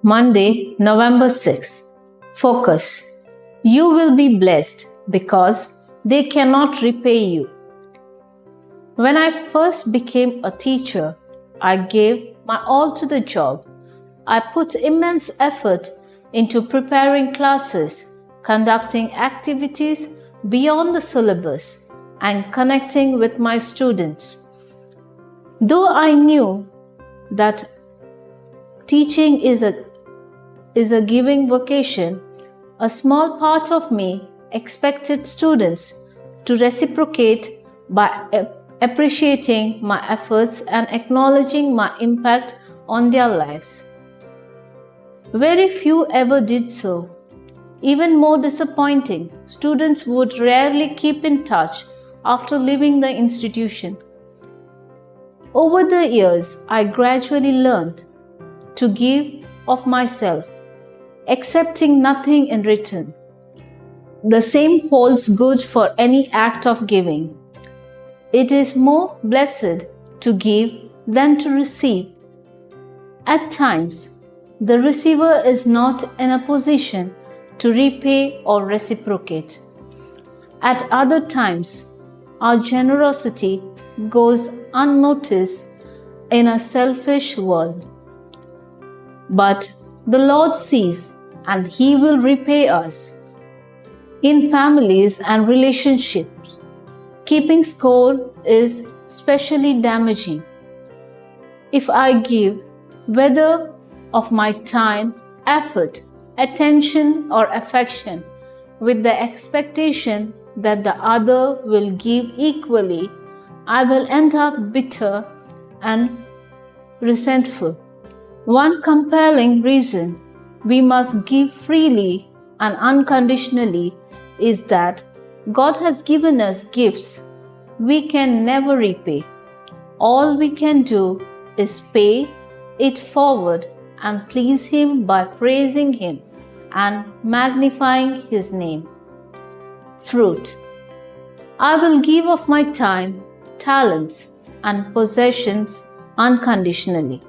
Monday, November 6. Focus. You will be blessed because they cannot repay you. When I first became a teacher, I gave my all to the job. I put immense effort into preparing classes, conducting activities beyond the syllabus, and connecting with my students. Though I knew that teaching is a giving vocation, a small part of me expected students to reciprocate by appreciating my efforts and acknowledging my impact on their lives. Very few ever did so. Even more disappointing, students would rarely keep in touch after leaving the institution. Over the years, I gradually learned to give of myself, accepting nothing in return. The same holds good for any act of giving. It is more blessed to give than to receive. At times, the receiver is not in a position to repay or reciprocate. At other times, our generosity goes unnoticed in a selfish world. But the Lord sees, and He will repay us. In families and relationships, keeping score is especially damaging. If I give, whether of my time, effort, attention, or affection, with the expectation that the other will give equally, I will end up bitter and resentful. One compelling reason we must give freely and unconditionally is that God has given us gifts we can never repay. All we can do is pay it forward and please Him by praising Him and magnifying His name. Fruit. I will give of my time, talents, and possessions unconditionally.